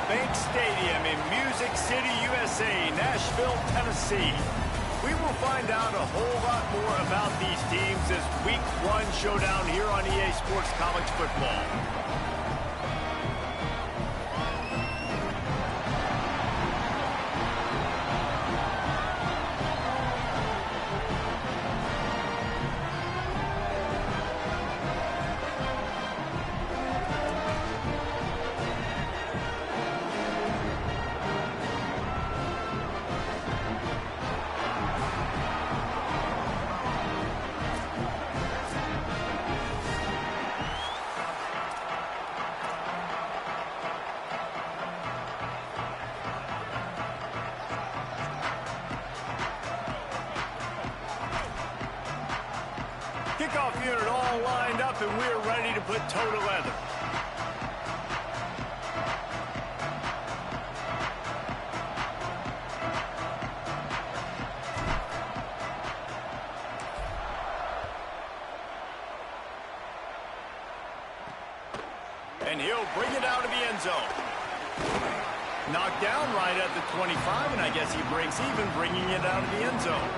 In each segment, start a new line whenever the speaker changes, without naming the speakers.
Bank Stadium in Music City, USA, Nashville, Tennessee. We will find out a whole lot more about these teams as Week 1 showdown here on EA Sports College Football. Kickoff unit all lined up, and we're ready to put toe to leather. And he'll bring it out of the end zone. Knocked down right at the 25, and I guess he breaks even, bringing it out of the end zone.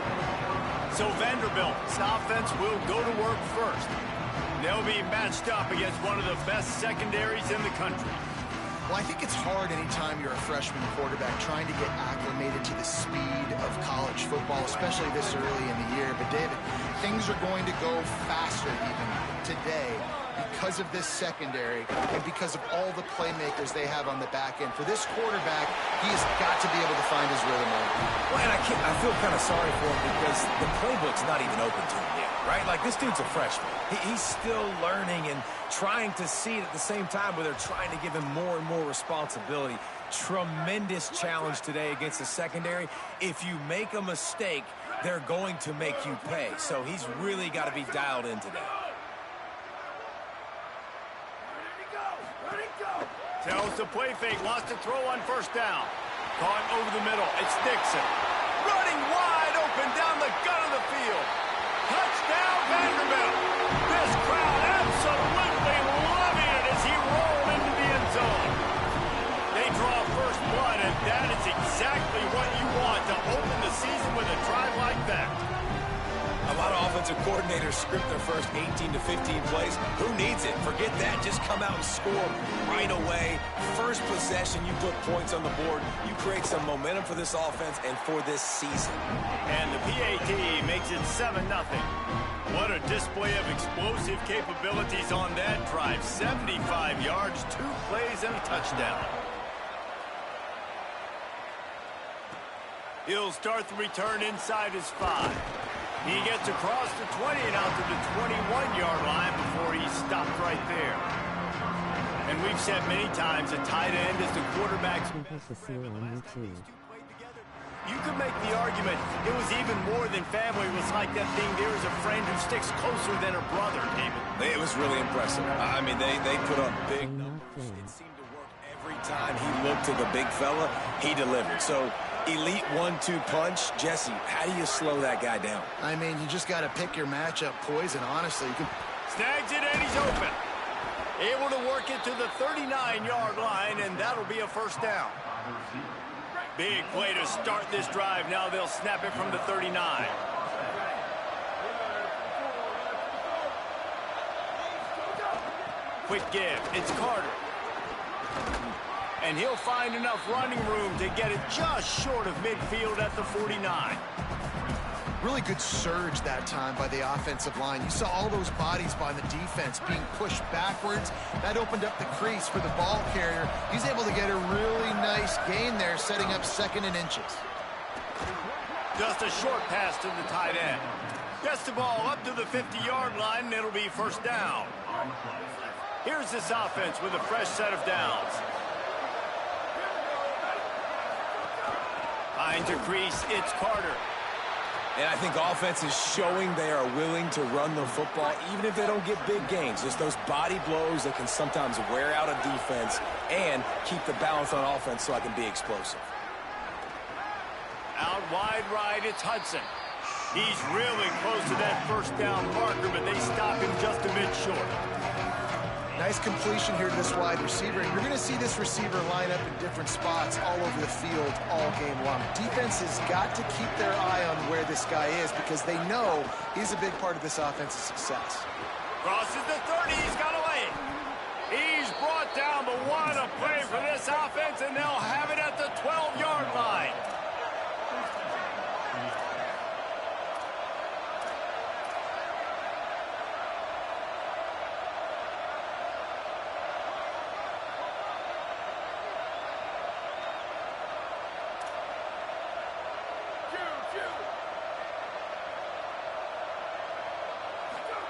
So Vanderbilt's offense will go to work first. They'll be matched up against one of the best secondaries in the country.
Well, I think it's hard anytime you're a freshman quarterback trying to get acclimated to the speed of college football, especially this early in the year. But, David, things are going to go faster even today because of this secondary and because of all the playmakers they have on the back end. For this quarterback, he's got to be able to find his rhythm.
Well, and I feel kind of sorry for him because the playbook's not even open to him yet, right? Like, this dude's a freshman. He's still learning and trying to see it at the same time where they're trying to give him more and more responsibility. Tremendous challenge today against the secondary. If you make a mistake, they're going to make you pay. So he's really got to be dialed in today.
Tells the play fake, lost a throw on first down. Caught over the middle, it's Dixon. Running wide open down the gut of the field. Touchdown, Vanderbilt. This crowd absolutely loving it as he rolled into the end zone. They draw first blood, and that is exactly what you want to open the season with a drive like that.
A lot of offensive coordinators script their first 18 to 15 plays. Who needs it? Forget that. Just come out and score right away. First possession, you put points on the board. You create some momentum for this offense and for this season.
And the PAT makes it 7-0. What a display of explosive capabilities on that drive. 75 yards, 2 plays, and a touchdown. He'll start the return inside his 5. He gets across the 20 and out to the 21-yard line before he's stopped right there. And we've said many times a tight end is the quarterback's... You could make the argument it was even more than family. It was like that thing, there is a friend who sticks closer than a brother, David.
It was really impressive. I mean, they put up big numbers. It seemed to work every time he looked to the big fella, he delivered. So... elite 1-2 punch. Jesse, how do you slow that guy down?
I mean, you just got to pick your matchup poison, honestly. You can...
Snags it, and he's open. Able to work it to the 39-yard line, and that'll be a first down. Big play to start this drive. Now they'll snap it from the 39. Quick give. It's Carter. And he'll find enough running room to get it just short of midfield at the 49.
Really good surge that time by the offensive line. You saw all those bodies by the defense being pushed backwards. That opened up the crease for the ball carrier. He's able to get a really nice gain there, setting up 2nd and inches.
Just a short pass to the tight end. Gets the ball up to the 50-yard line, and it'll be first down. Here's this offense with a fresh set of downs. Finds a crease, it's Carter.
And I think offense is showing they are willing to run the football, even if they don't get big gains. Just those body blows that can sometimes wear out a defense and keep the balance on offense so I can be explosive.
Out wide right, it's Hudson. He's really close to that first down marker, but they stop him just a bit short.
Nice completion here to this wide receiver. And you're going to see this receiver line up in different spots all over the field all game long. Defense has got to keep their eye on where this guy is because they know he's a big part of this offense's success.
Crosses the 30. He's got away. He's brought down, but what a play for this offense, and they'll have it at the 12-yard line.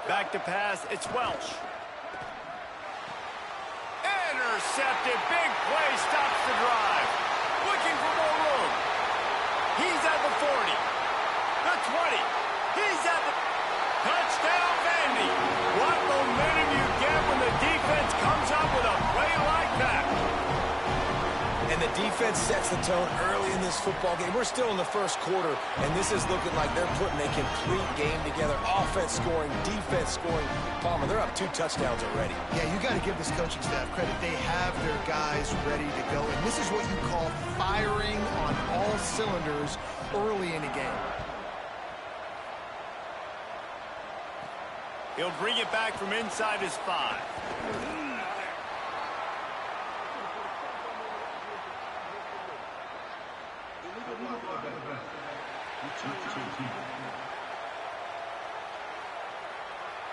Back to pass, it's Welch. Intercepted, big play, stops the drive. Looking for more room. He's at the 40, the 20. He's at the touchdown, Vandy. What momentum you get when the defense comes up with a play like that.
And the defense sets the tone early in this football game. We're still in the first quarter, and this is looking like they're putting a complete game together. Offense scoring, defense scoring. Palmer, they're up 2 touchdowns already.
Yeah, you got to give this coaching staff credit. They have their guys ready to go, and this is what you call firing on all cylinders early in a game.
He'll bring it back from inside his 5.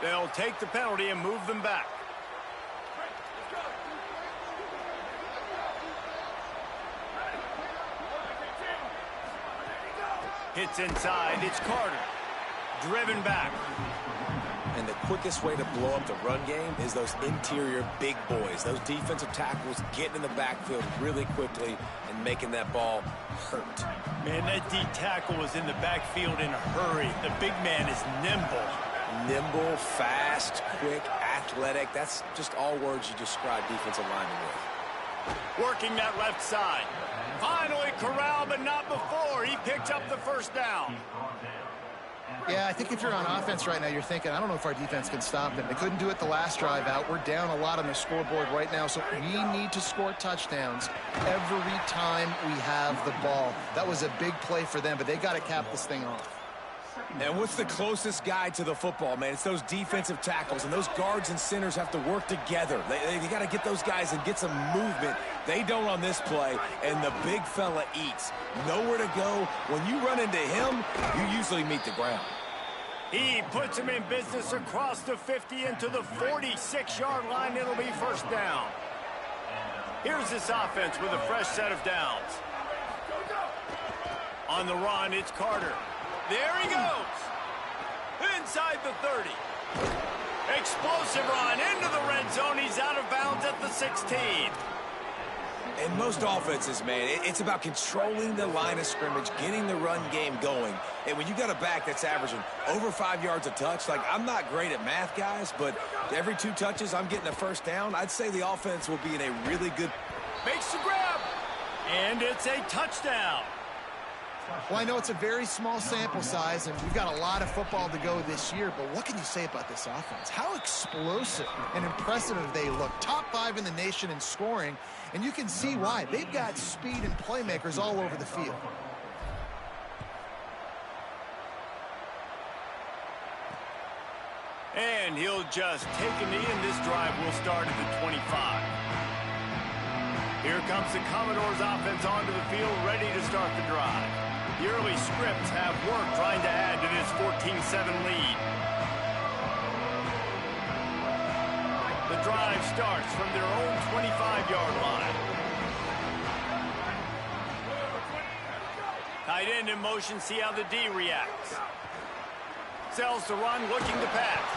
They'll take the penalty and move them back. Hits inside, it's Carter. Driven back.
And the quickest way to blow up the run game is those interior big boys. Those defensive tackles getting in the backfield really quickly and making that ball hurt.
Man, that D tackle was in the backfield in a hurry. The big man is nimble.
Nimble, fast, quick, athletic. That's just all words you describe defensive linemen with.
Working that left side. Finally corralled, but not before. He picks up the first down.
Yeah, I think if you're on offense right now, you're thinking, I don't know if our defense can stop them. They couldn't do it the last drive out. We're down a lot on the scoreboard right now, so we need to score touchdowns every time we have the ball. That was a big play for them, but they got to cap this thing off.
And what's the closest guy to the football, man? It's those defensive tackles, and those guards and centers have to work together. They got to get those guys and get some movement. They don't on this play, and the big fella eats. Nowhere to go. When you run into him, you usually meet the ground.
He puts him in business across the 50 into the 46-yard line. It'll be first down. Here's this offense with a fresh set of downs. On the run, it's Carter. There he goes. Inside the 30. Explosive run into the red zone. He's out of bounds at the 16.
In most offenses, man, it's about controlling the line of scrimmage, getting the run game going. And when you got a back that's averaging over 5 yards a touch, like, I'm not great at math, guys, but every 2 touches I'm getting a first down, I'd say the offense will be in a really good...
Makes the grab. And it's a touchdown.
Well, I know it's a very small sample size, and we've got a lot of football to go this year, but what can you say about this offense? How explosive and impressive they look. Top 5 in the nation in scoring, and you can see why. They've got speed and playmakers all over the field.
And he'll just take a knee, and this drive will start at the 25. Here comes the Commodores offense onto the field, ready to start the drive. The early scripts have worked trying to add to this 14-7 lead. The drive starts from their own 25-yard line. Tight end in motion, see how the D reacts. Sells the run, looking to pass.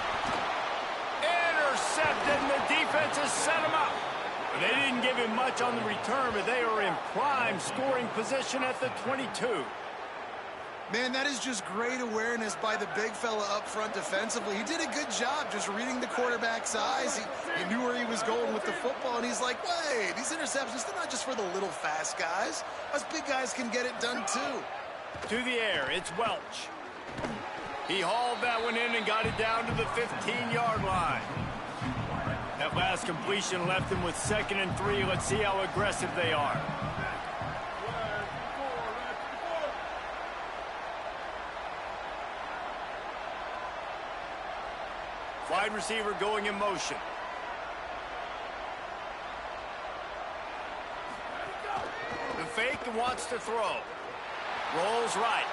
Intercepted, and the defense has set him up. They didn't give him much on the return, but they are in prime scoring position at the 22.
Man, that is just great awareness by the big fella up front defensively. He did a good job just reading the quarterback's eyes. He knew where he was going with the football, and he's like, wait, these interceptions, they're not just for the little fast guys. Us big guys can get it done too.
To the air, it's Welch. He hauled that one in and got it down to the 15-yard line. That last completion left them with 2nd and 3. Let's see how aggressive they are. Wide receiver going in motion. The fake wants to throw. Rolls right.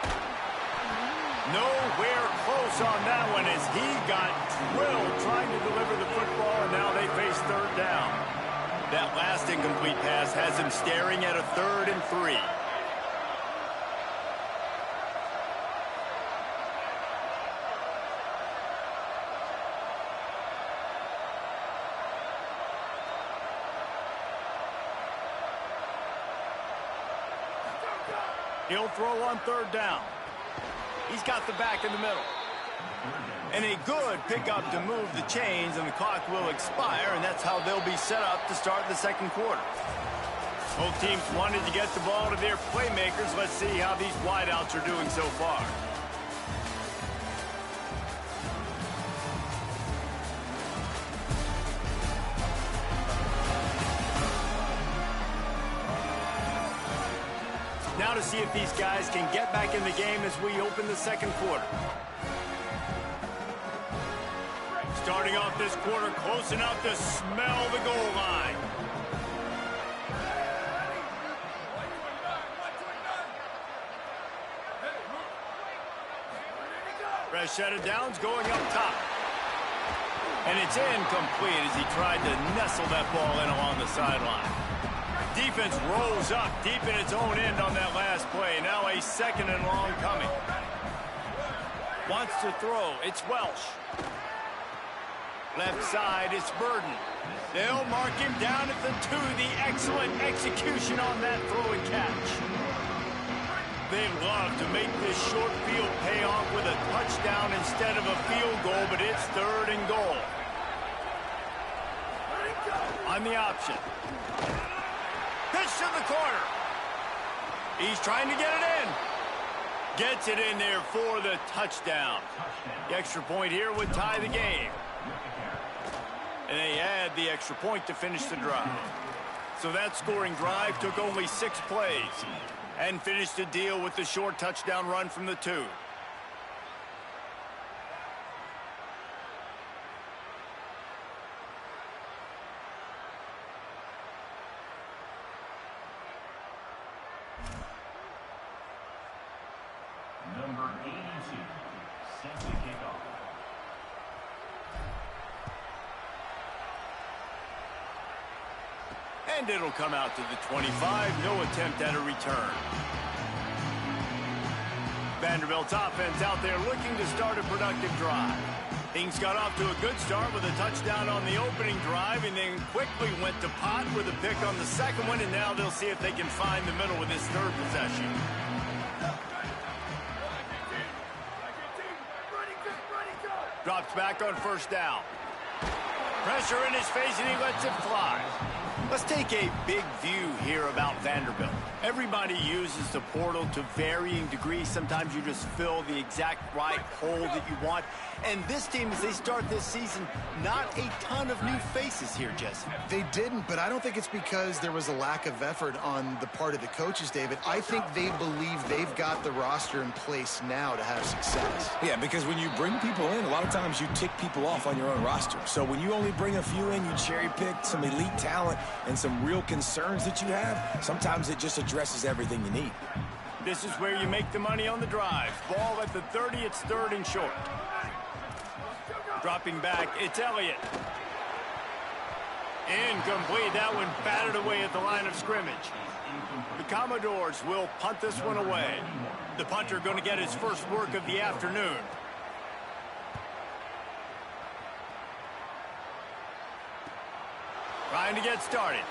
Nowhere close on that one as he got drilled trying to deliver the football, and now they face 3rd down. That last incomplete pass has him staring at a 3rd and 3. He'll throw on 3rd down. He's got the back in the middle. And a good pickup to move the chains, and the clock will expire, and that's how they'll be set up to start the 2nd quarter. Both teams wanted to get the ball to their playmakers. Let's see how these wideouts are doing so far. Now to see if these guys can get back in the game as we open the 2nd quarter. Starting off this quarter close enough to smell the goal line. Fresh set of downs going up top. And it's incomplete as he tried to nestle that ball in along the sideline. Defense rolls up deep in its own end on that last play. Now a 2nd and long coming. Wants to throw. It's Welsh. Left side, it's Burden. They'll mark him down at the 2. The excellent execution on that throw and catch. They love to make this short field pay off with a touchdown instead of a field goal, but it's 3rd and goal. On the option. Pitch to the corner. He's trying to get it in. Gets it in there for the touchdown. The extra point here would tie the game. And they add the extra point to finish the drive. So that scoring drive took only 6 plays and finished the deal with the short touchdown run from the 2.
Number 82, set to kick off.
And it'll come out to the 25. No attempt at a return. Vanderbilt's offense out there looking to start a productive drive. Things got off to a good start with a touchdown on the opening drive and then quickly went to pot with a pick on the 2nd one, and now they'll see if they can find the middle with this 3rd possession. Drops back on 1st down. Pressure in his face, and he lets it fly. Let's take a big view here about Vanderbilt. Everybody uses the portal to varying degrees. Sometimes you just fill the exact right hole that you want. And this team, as they start this season, not a ton of new faces here, Jesse.
They didn't, but I don't think it's because there was a lack of effort on the part of the coaches, David. I think they believe they've got the roster in place now to have success.
Yeah, because when you bring people in, a lot of times you tick people off on your own roster. So when you only bring a few in, you cherry pick some elite talent and some real concerns that you have, sometimes it just addresses everything you need.
This is where you make the money on the drive. Ball at the 30, it's 3rd and short. Dropping back, it's Elliott. Incomplete. That one batted away at the line of scrimmage. The Commodores will punt this one away. The punter going to get his first work of the afternoon. Trying to get started.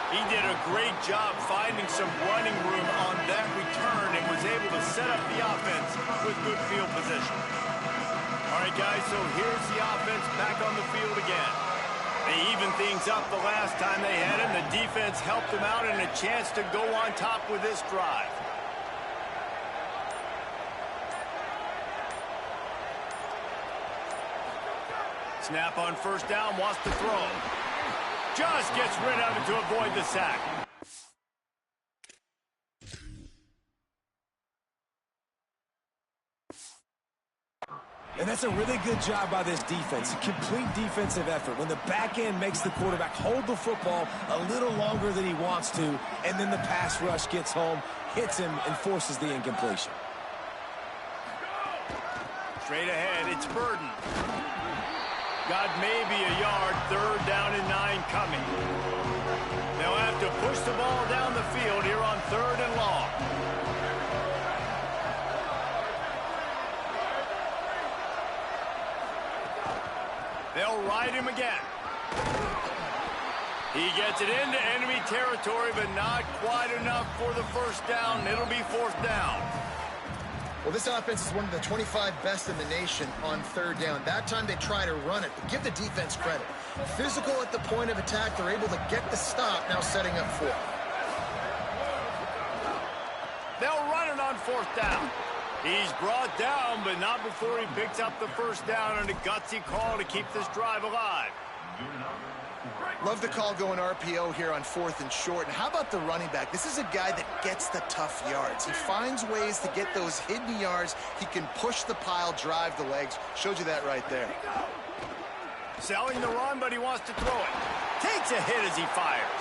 He did a great job finding some running room on that return and was able to set up the offense with good field position. All right, guys, so here's the offense back on the field again. They evened things up the last time they had him. The defense helped them out and a chance to go on top with this drive. Snap on first down, wants to throw. Just gets rid of it to avoid the sack.
And that's a really good job by this defense. A complete defensive effort. When the back end makes the quarterback hold the football a little longer than he wants to, and then the pass rush gets home, hits him, and forces the incompletion.
Straight ahead, it's Burden. Got maybe a yard, 3rd down and 9 coming. They'll have to push the ball down the field here on 3rd and long. They'll ride him again. He gets it into enemy territory, but not quite enough for the first down. It'll be 4th down.
Well, this offense is one of the 25 best in the nation on 3rd down. That time they try to run it, but give the defense credit. Physical at the point of attack, they're able to get the stop, now setting up 4th.
They'll run it on 4th down. He's brought down, but not before he picks up the first down and a gutsy call to keep this drive alive.
Love the call going RPO here on 4th and short. And how about the running back? This is a guy that gets the tough yards. He finds ways to get those hidden yards. He can push the pile, drive the legs. Showed you that right there.
Selling the run, but he wants to throw it. Takes a hit as he fires.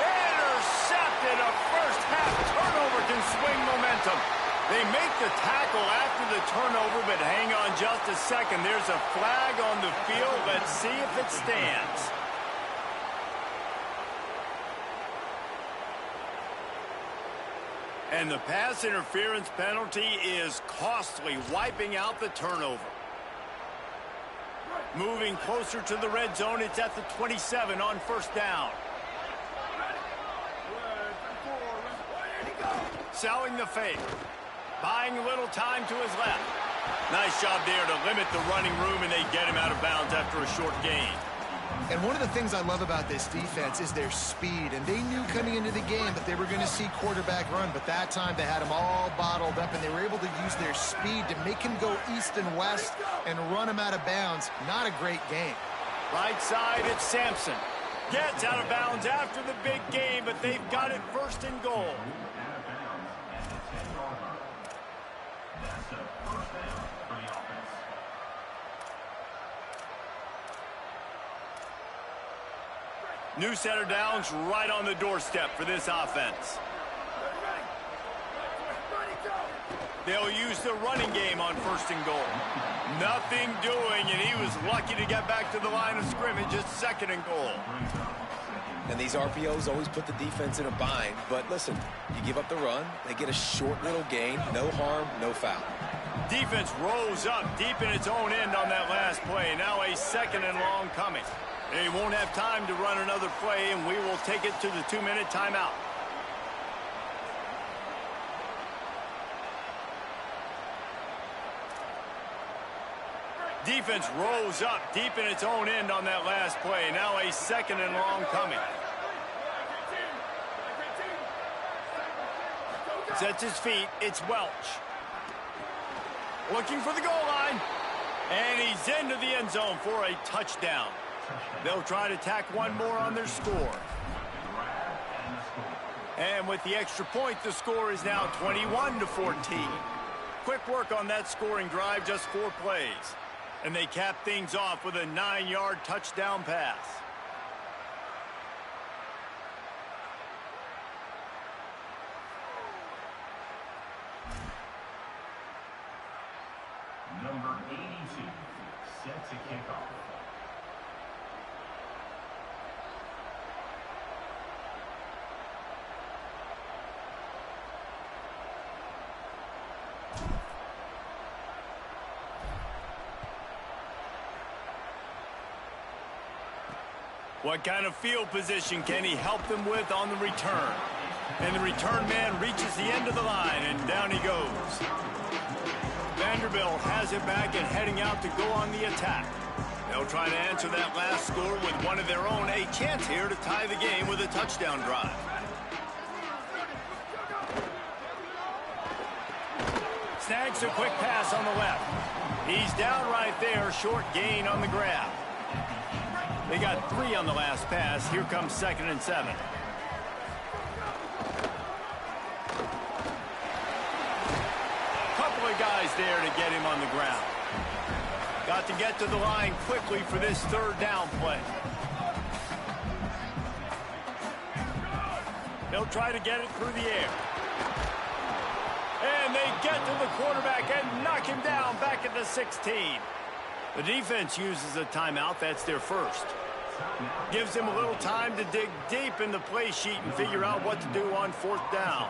Intercepted. A first-half turnover can swing momentum. They make the tackle after the turnover, but hang on just a second. There's a flag on the field. Let's see if it stands. And the pass interference penalty is costly, wiping out the turnover. Moving closer to the red zone, it's at the 27 on 1st down. Selling the fake. Buying a little time to his left. Nice job there to limit the running room, and they get him out of bounds after a short gain.
And one of the things I love about this defense is their speed. And they knew coming into the game that they were going to see quarterback run. But that time they had him all bottled up, and they were able to use their speed to make him go east and west and run him out of bounds. Not a great game.
Right side, it's Sampson. Gets out of bounds after the big game, but they've got it 1st and goal. New set of downs right on the doorstep for this offense. They'll use the running game on 1st and goal. Nothing doing, and he was lucky to get back to the line of scrimmage at 2nd and goal.
And these RPOs always put the defense in a bind. But listen, you give up the run, they get a short little gain, no harm, no foul.
Defense rose up deep in its own end on that last play. Now a 2nd and long coming. They won't have time to run another play, and we will take it to the 2-minute timeout. Defense rose up deep in its own end on that last play. Now a 2nd and long coming. Sets his feet. It's Welch. Looking for the goal line. And he's into the end zone for a touchdown. They'll try to tack one more on their score. And with the extra point, the score is now 21-14. Quick work on that scoring drive, just 4 plays. And they cap things off with a 9-yard touchdown pass.
Number 82, set to kick off.
What kind of field position can he help them with on the return? And the return man reaches the end of the line, and down he goes. Vanderbilt has it back and heading out to go on the attack. They'll try to answer that last score with one of their own. A chance here to tie the game with a touchdown drive. Snags a quick pass on the left. He's down right there, short gain on the grab. They got 3 on the last pass. Here comes 2nd and 7. Couple of guys there to get him on the ground. Got to get to the line quickly for this 3rd down play. They'll try to get it through the air. And they get to the quarterback and knock him down back at the 16. The defense uses a timeout. That's their first. Gives him a little time to dig deep in the play sheet and figure out what to do on 4th down.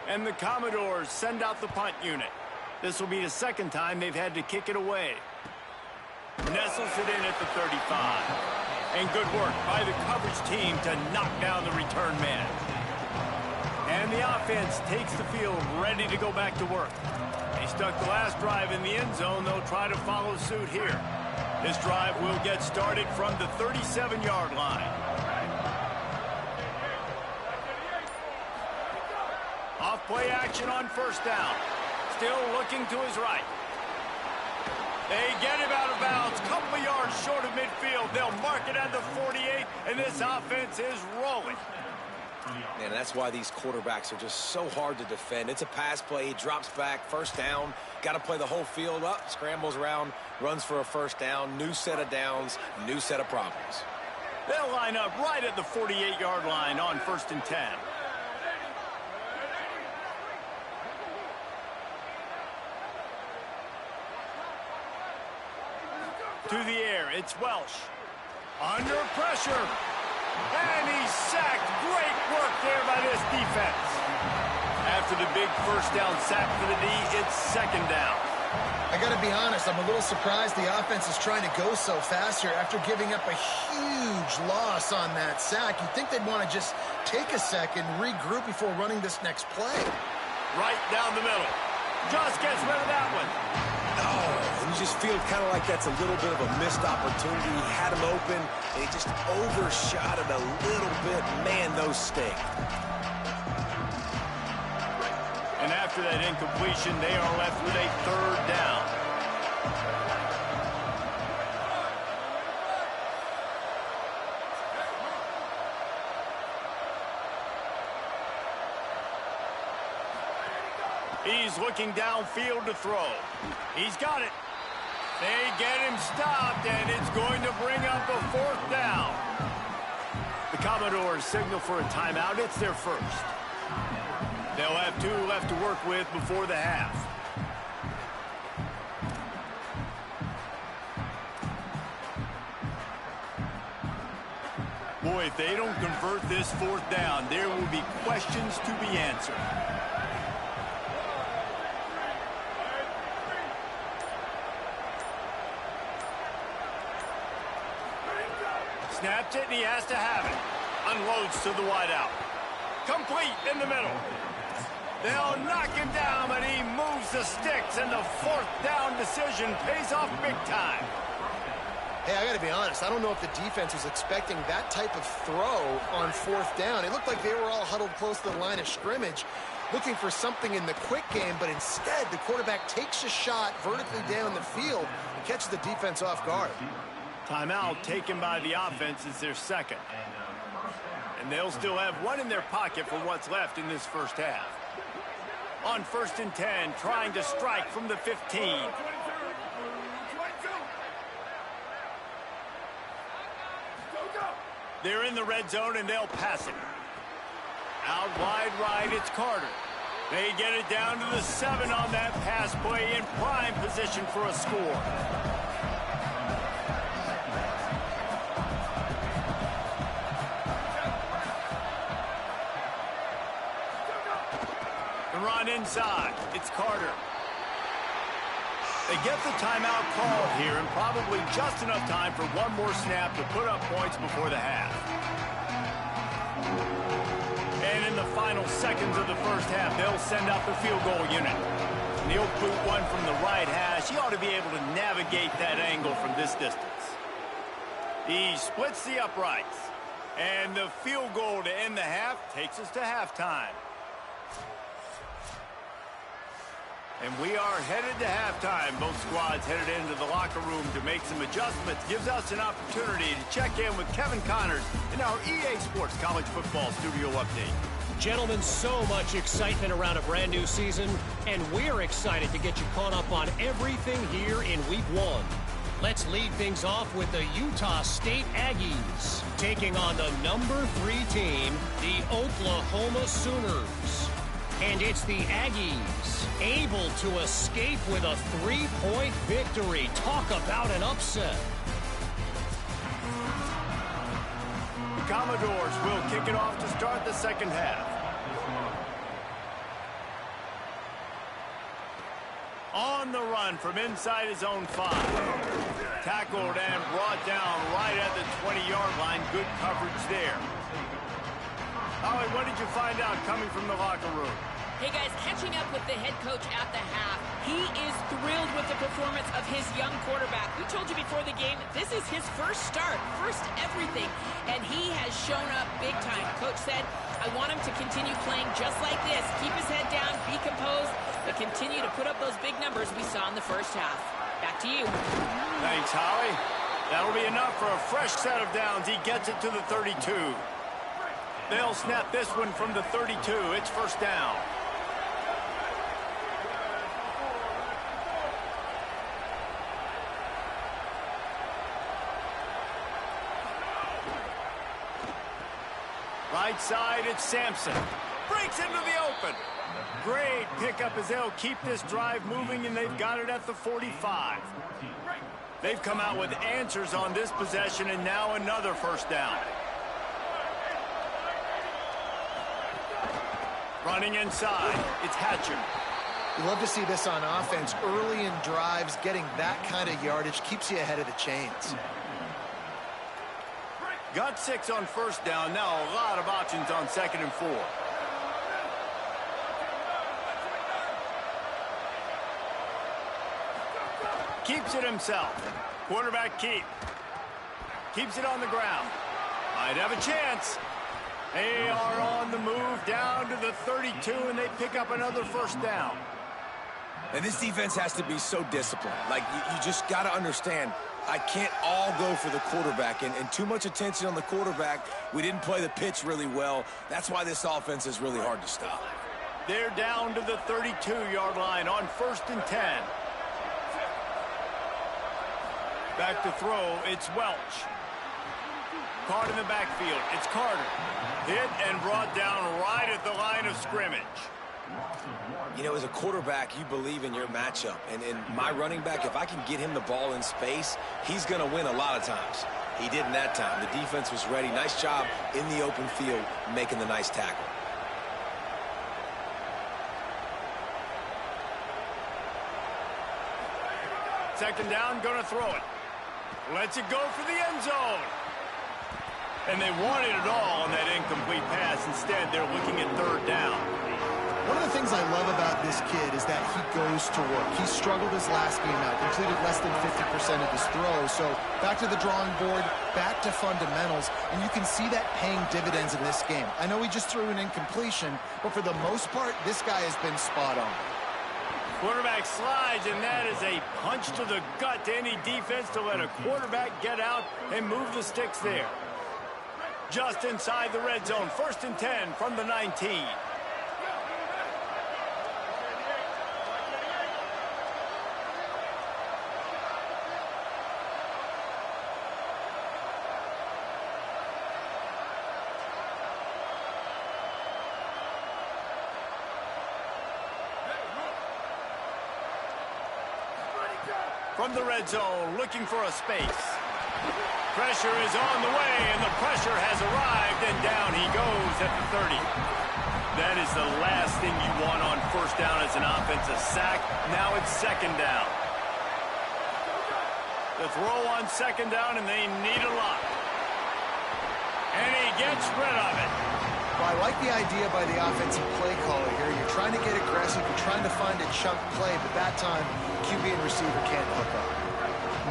And the Commodores send out the punt unit. This will be the 2nd time they've had to kick it away. Nestles it in at the 35. And good work by the coverage team to knock down the return man. And the offense takes the field ready to go back to work. They stuck the last drive in the end zone. They'll try to follow suit here. This drive will get started from the 37-yard line. Off play action on 1st down. Still looking to his right. They get him out of bounds. Couple of yards short of midfield. They'll mark it at the 48, and this offense is rolling.
Man, that's why these quarterbacks are just so hard to defend. It's a pass play. He drops back. 1st down. Got to play the whole field up. Scrambles around. Runs for a 1st down. New set of downs. New set of problems.
They'll line up right at the 48-yard line on 1st and 10. To the air, it's Welsh. Under pressure. And he's sacked. Great work there by this defense. After the big 1st down sack for the D, it's 2nd down.
I got to be honest, I'm a little surprised the offense is trying to go so fast here after giving up a huge loss on that sack. You'd think they'd want to just take a second, regroup before running this next play.
Right down the middle. Just gets rid of that one.
Oh, you just feel kind of like that's a little bit of a missed opportunity. He had him open, and he just overshot it a little bit. Man, those stink.
And after that incompletion, they are left with a 3rd down. He's looking downfield to throw. He's got it. They get him stopped, and it's going to bring up a 4th down. The Commodores signal for a timeout. It's their first. They'll have 2 left to work with before the half. Boy, if they don't convert this 4th down, there will be questions to be answered. Snaps it, and he has to have it. Unloads to the wideout. Complete in the middle. They'll knock him down, but he moves the sticks, and the 4th down decision pays off big time.
Hey, I got to be honest. I don't know if the defense was expecting that type of throw on 4th down. It looked like they were all huddled close to the line of scrimmage, looking for something in the quick game, but instead the quarterback takes a shot vertically down the field and catches the defense off guard.
Timeout taken by the offense is their 2nd. And they'll still have 1 in their pocket for what's left in this 1st half. On 1st and 10, trying to strike from the 15. They're in the red zone, and they'll pass it. Out wide right, it's Carter. They get it down to the 7 on that pass play, in prime position for a score. Run inside. It's Carter. They get the timeout called here, and probably just enough time for 1 more snap to put up points before the half. And in the final seconds of the 1st half, they'll send out the field goal unit. And he'll boot one from the right hash. He ought to be able to navigate that angle from this distance. He splits the uprights. And the field goal to end the half takes us to halftime. And we are headed to halftime. Both squads headed into the locker room to make some adjustments. Gives us an opportunity to check in with Kevin Connors in our EA Sports College Football Studio Update.
Gentlemen, so much excitement around a brand new season, and we're excited to get you caught up on everything here in Week 1. Let's lead things off with the Utah State Aggies, taking on the number 3 team, the Oklahoma Sooners. And it's the Aggies, able to escape with a 3-point victory. Talk about an upset.
The Commodores will kick it off to start the second half. On the run from inside his own 5. Tackled and brought down right at the 20-yard line. Good coverage there. Ollie, what did you find out coming from the locker room?
Hey, guys, catching up with the head coach at the half. He is thrilled with the performance of his young quarterback. We told you before the game, this is his first start, first everything, and he has shown up big time. Coach said, I want him to continue playing just like this. Keep his head down, be composed, but continue to put up those big numbers we saw in the first half. Back to you.
Thanks, Holly. That'll be enough for a fresh set of downs. He gets it to the 32. They'll snap this one from the 32. It's first down. Right side, it's Sampson. Breaks into the open. Great pickup as they'll keep this drive moving, and they've got it at the 45. They've come out with answers on this possession, and now another first down. Running inside, it's Hatcher.
You love to see this on offense. Early in drives, getting that kind of yardage keeps you ahead of the chains.
Got 6 on first down. Now a lot of options on 2nd and 4. Keeps it himself. Quarterback keep. Keeps it on the ground. Might have a chance. They are on the move down to the 32, and they pick up another first down.
And this defense has to be so disciplined. Like, you just got to understand, I can't all go for the quarterback, and too much attention on the quarterback. We didn't play the pitch really well. That's why this offense is really hard to stop.
They're down to the 32-yard line on 1st and 10. Back to throw, it's Welch. Caught in the backfield, it's Carter. Hit and brought down right at the line of scrimmage.
You know, as a quarterback, you believe in your matchup. And in my running back, if I can get him the ball in space, he's going to win a lot of times. He didn't that time. The defense was ready. Nice job in the open field making the nice tackle.
Second down, going to throw it. Lets it go for the end zone. And they wanted it all on that incomplete pass. Instead, they're looking at 3rd down.
One of the things I love about this kid is that he goes to work. He struggled his last game out, completed less than 50% of his throws. So back to the drawing board, back to fundamentals, and you can see that paying dividends in this game. I know he just threw an incompletion, but for the most part, this guy has been spot on.
Quarterback slides, and that is a punch to the gut to any defense to let a quarterback get out and move the sticks there. Just inside the red zone, 1st and 10 from the 19. From the red zone, looking for a space. Pressure is on the way, and the pressure has arrived, and down he goes at the 30. That is the last thing you want on first down as an offensive sack. Now it's 2nd down. The throw on 2nd down, and they need a lot. And he gets rid of it.
Well, I like the idea by the offensive play caller here. You're trying to get aggressive. You're trying to find a chunk play, but that time, QB and receiver can't hook up.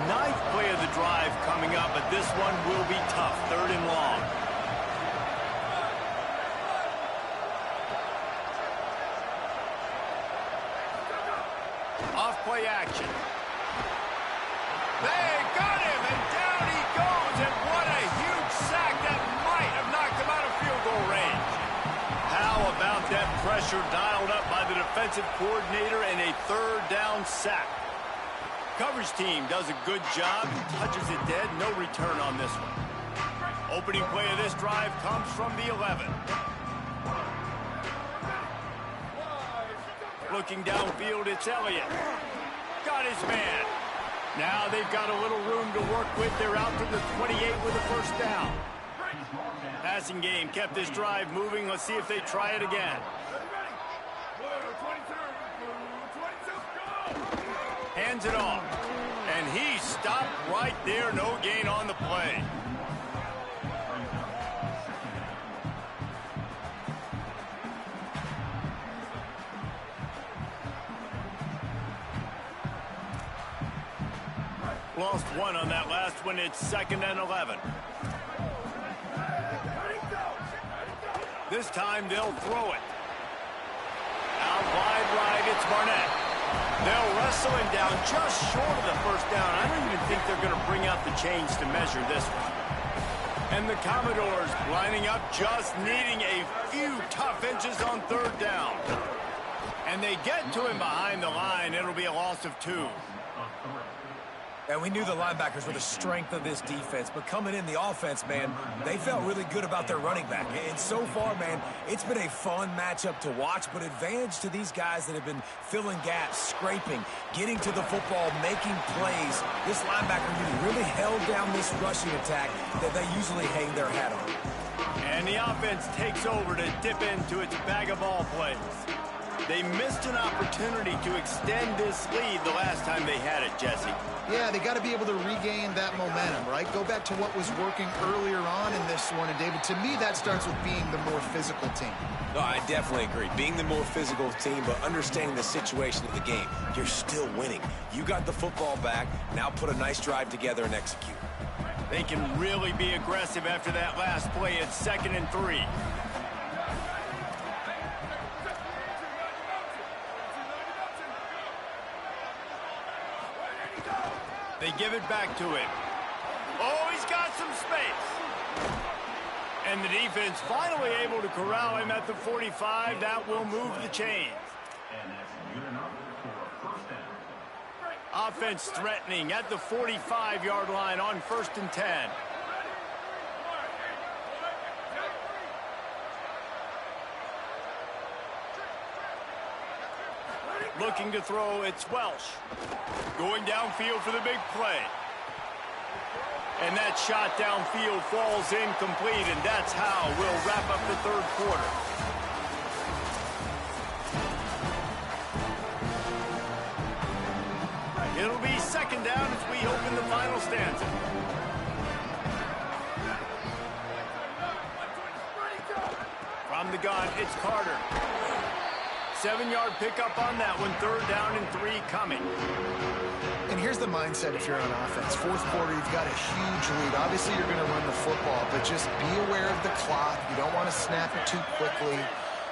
9th play of the drive coming up, but this one will be tough. 3rd and long. play action. They got him, and down he goes, and what a huge sack that might have knocked him out of field goal range. How about that pressure dialed up by the defensive coordinator and a third down sack? Coverage team does a good job, touches it dead, no return on this one. Opening play of this drive comes from the 11. Looking downfield, it's Elliott. Got his man. Now they've got a little room to work with. They're out to the 28 with a first down. Passing game kept this drive moving. Let's see if they try it again. Hands it off. And he stopped right there. No gain on the play. Lost one on that last one. It's 2nd and 11. This time they'll throw it. Out wide right, it's Barnett. They'll wrestle him down just short of the first down. I don't even think they're going to bring out the chains to measure this one. And the Commodores lining up, just needing a few tough inches on third down. And they get to him behind the line. It'll be a loss of 2.
And we knew the linebackers were the strength of this defense, but coming in the offense, man, they felt really good about their running back. And so far, man, it's been a fun matchup to watch, but advantage to these guys that have been filling gaps, scraping, getting to the football, making plays. This linebacker unit really held down this rushing attack that they usually hang their hat on.
And the offense takes over to dip into its bag of ball plays. They missed an opportunity to extend this lead the last time they had it, Jesse.
Yeah, they got to be able to regain that momentum, right? Go back to what was working earlier on in this one. And, David, to me, that starts with being the more physical team.
No, I definitely agree. Being the more physical team, but understanding the situation of the game. You're still winning. You got the football back. Now put a nice drive together and execute.
They can really be aggressive after that last play. It's 2nd and 3. They give it back to him. Oh, he's got some space. And the defense finally able to corral him at the 45. That will move the chains.
And that's good enough for a first down.
Offense threatening at the 45-yard line on 1st and 10. Looking to throw, it's Welsh. Going downfield for the big play. And that shot downfield falls incomplete, and that's how we'll wrap up the third quarter. It'll be 2nd down as we open the final stanza. From the gun, it's Carter. 7-yard pickup on that one. 3rd down and 3 coming.
And here's the mindset if you're on offense. 4th quarter, you've got a huge lead. Obviously, you're going to run the football, but just be aware of the clock. You don't want to snap it too quickly.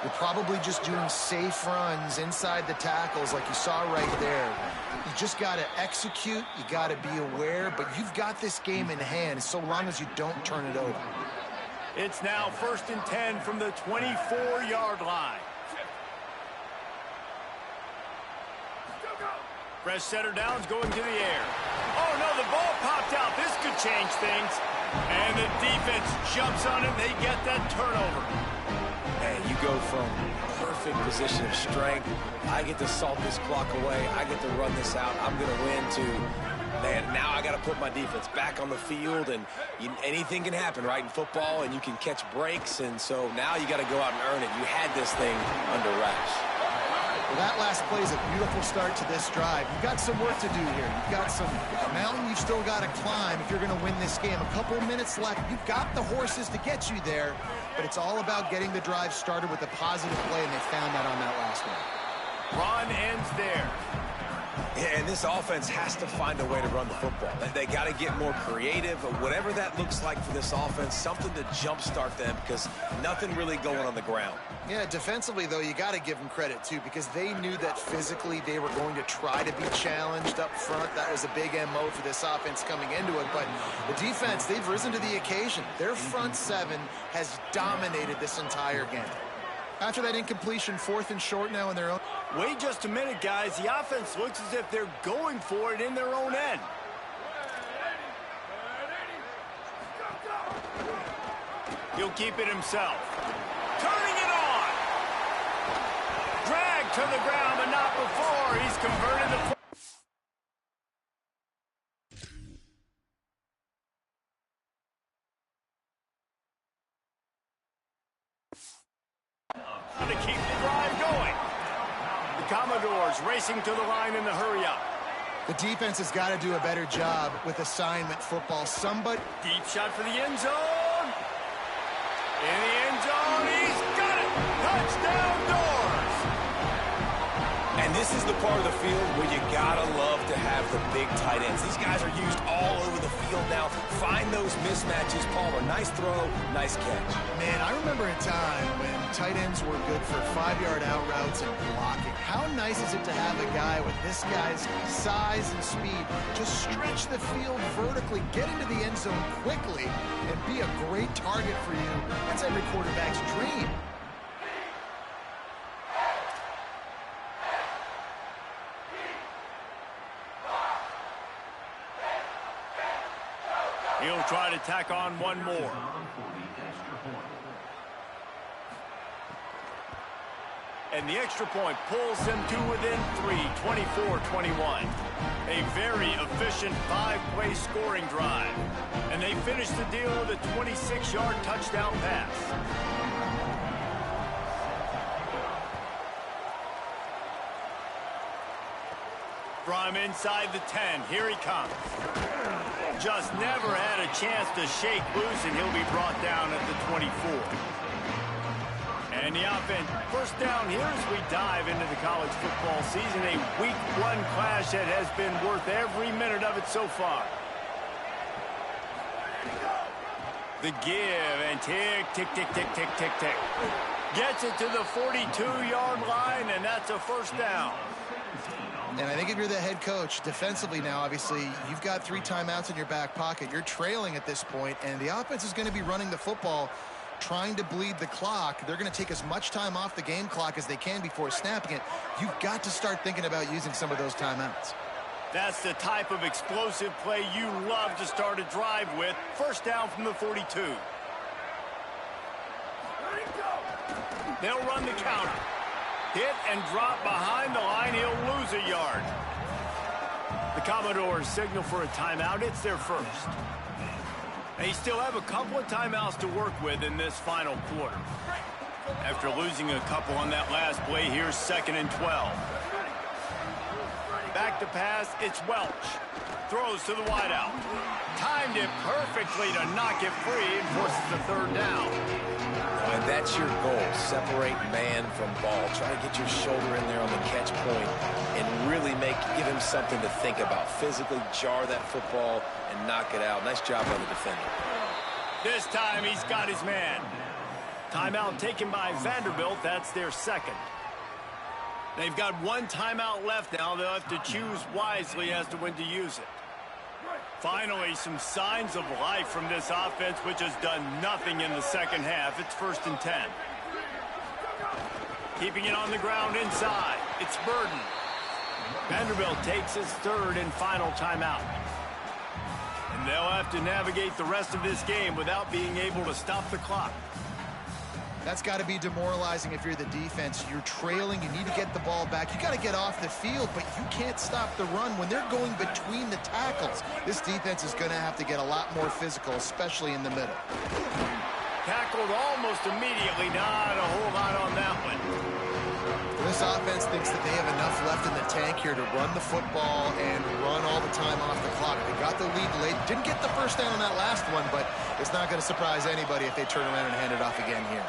You're probably just doing safe runs inside the tackles like you saw right there. You just got to execute. You got to be aware, but you've got this game in hand so long as you don't turn it over.
It's now 1st and 10 from the 24-yard line. Fresh setter downs going to the air. Oh, no, the ball popped out. This could change things. And the defense jumps on it. They get that turnover.
And you go from perfect position of strength. I get to salt this clock away. I get to run this out. I'm going to win to, man, now I got to put my defense back on the field. And anything can happen, right, in football. And you can catch breaks. And so now you got to go out and earn it. You had this thing under wraps.
Well, that last play is a beautiful start to this drive. You've got some work to do here. You've got some mountain you've still got to climb if you're going to win this game. A couple minutes left. You've got the horses to get you there, but it's all about getting the drive started with a positive play, and they found that on that last one.
Run ends there.
Yeah, and this offense has to find a way to run the football. They got to get more creative, whatever that looks like for this offense, something to jumpstart them because nothing really going on the ground.
Yeah, defensively, though, you got to give them credit, too, because they knew that physically they were going to try to be challenged up front. That was a big MO for this offense coming into it. But the defense, they've risen to the occasion. Their front seven has dominated this entire game. After that incompletion, 4th and short now in their own.
Wait just a minute, guys. The offense looks as if they're going for it in their own end. He'll keep it himself. Turning it on. Dragged to the ground, but not before. He's converted the... to keep the drive going. The Commodores racing to the line in the hurry-up.
The defense has got to do a better job with assignment football. Somebody...
Deep shot for the end zone. In the end zone, he's got it. Touchdown, Doors.
And this is the part of the field where you gotta love to have the big tight ends. These guys are used all over the field now. Find those mismatches. Palmer, nice throw, nice catch.
Man, I remember a time when tight ends were good for 5-yard out routes and blocking. How nice is it to have a guy with this guy's size and speed to stretch the field vertically, get into the end zone quickly, and be a great target for you? That's every quarterback's dream.
He'll try to tack on one more. And the extra point pulls him to within 3, 24-21. A very efficient 5-play scoring drive. And they finish the deal with a 26-yard touchdown pass. From inside the 10, here he comes. Just never had a chance to shake loose, and he'll be brought down at the 24. And the offense, first down here as we dive into the college football season. A week 1 clash that has been worth every minute of it so far. The give, and tick, tick, tick, tick, tick, tick, tick. Gets it to the 42-yard line, and that's a first down.
And I think if you're the head coach, defensively now, obviously, you've got 3 timeouts in your back pocket. You're trailing at this point, and the offense is going to be running the football, trying to bleed the clock. They're going to take as much time off the game clock as they can before snapping it. You've got to start thinking about using some of those timeouts.
That's the type of explosive play you love to start a drive with. First down from the 42. They'll run the counter. Hit and drop behind the line. He'll lose a yard. The Commodores signal for a timeout. It's their first. They still have a couple of timeouts to work with in this final quarter. After losing a couple on that last play, here's 2nd and 12. Back to pass, it's Welch. Throws to the wideout. Timed it perfectly to knock it free and forces the 3rd down.
And that's your goal. Separate man from ball. Try to get your shoulder in there on the catch point and really give him something to think about. Physically jar that football and knock it out. Nice job by the defender.
This time he's got his man. Timeout taken by Vanderbilt. That's their 2nd. They've got 1 timeout left now. They'll have to choose wisely as to when to use it. Finally, some signs of life from this offense, which has done nothing in the second half. It's 1st and 10. Keeping it on the ground inside. It's Burden. Vanderbilt takes his 3rd and final timeout. And they'll have to navigate the rest of this game without being able to stop the clock.
That's got to be demoralizing if you're the defense. You're trailing. You need to get the ball back. You got to get off the field, but you can't stop the run when they're going between the tackles. This defense is going to have to get a lot more physical, especially in the middle.
Tackled almost immediately. Not a whole lot on that one.
This offense thinks that they have enough left in the tank here to run the football and run all the time off the clock. They got the lead late. Didn't get the first down on that last one, but it's not going to surprise anybody if they turn around and hand it off again here.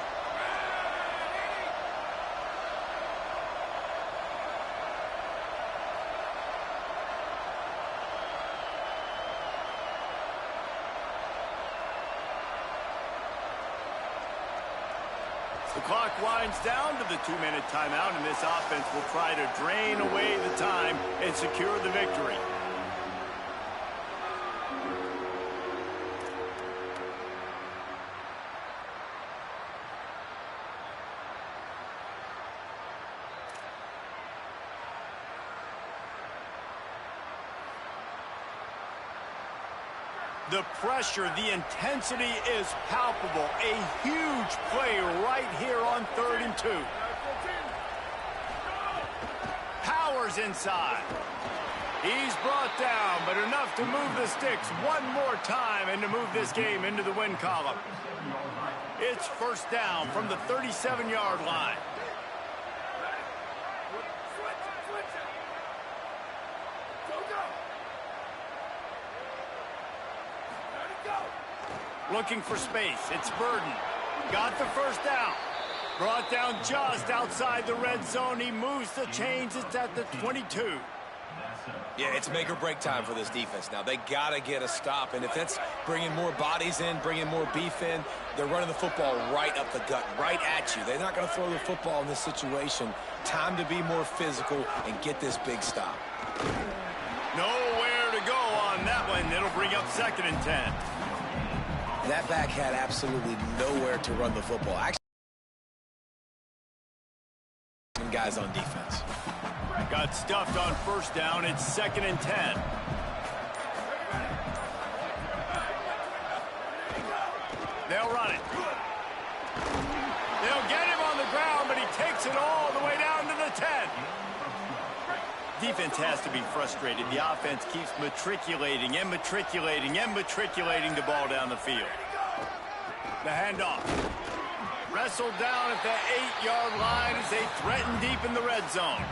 The clock winds down to the 2-minute timeout, and this offense will try to drain away the time and secure the victory. The pressure, the intensity is palpable. A huge play right here on 3rd and 2. Powers inside. He's brought down, but enough to move the sticks one more time and to move this game into the win column. It's 1st down from the 37-yard line. Looking for space. It's Burden. Got the 1st down. Brought down just outside the red zone. He moves the chains. It's at the 22.
Yeah, it's make or break time for this defense now. They got to get a stop, and if that's bringing more bodies in, bringing more beef in, they're running the football right up the gut, right at you. They're not going to throw the football in this situation. Time to be more physical and get this big stop.
Nowhere to go on that one. It'll bring up 2nd and 10.
That back had absolutely nowhere to run the football. Actually, guys on defense.
Got stuffed on 1st down. It's 2nd and 10. They'll run it. They'll get him on the ground, but he takes it all the way down to the 10. Defense has to be frustrated. The offense keeps matriculating and matriculating and matriculating the ball down the field. The handoff. Wrestled down at the 8-yard line as they threaten deep in the red zone.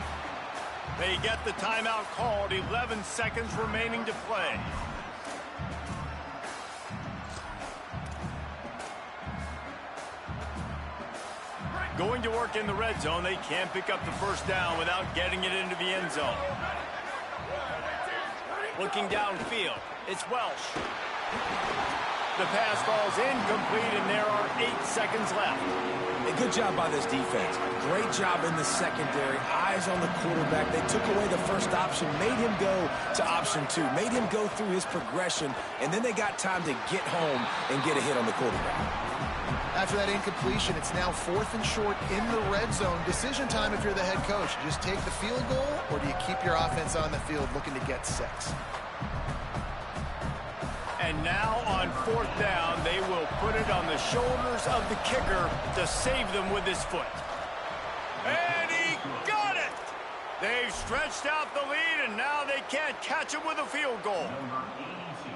They get the timeout called. 11 seconds remaining to play. Going to work in the red zone. They can't pick up the 1st down without getting it into the end zone. Looking downfield. It's Welsh. The pass falls incomplete, and there are 8 seconds left.
A good job by this defense. Great job in the secondary. Eyes on the quarterback. They took away the 1st option, made him go to option 2, made him go through his progression, and then they got time to get home and get a hit on the quarterback.
After that incompletion, it's now 4th and short in the red zone. Decision time if you're the head coach. You just take the field goal, or do you keep your offense on the field looking to get 6?
And now on 4th down, they will put it on the shoulders of the kicker to save them with his foot. And he got it! They've stretched out the lead, and now they can't catch him with a field goal.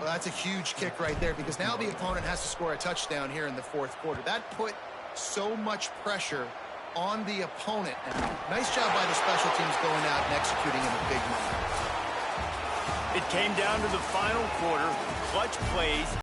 Well, that's a huge kick right there, because now the opponent has to score a touchdown here in the 4th quarter. That put so much pressure on the opponent. And nice job by the special teams going out and executing in a big moment.
It came down to the final quarter. Clutch plays.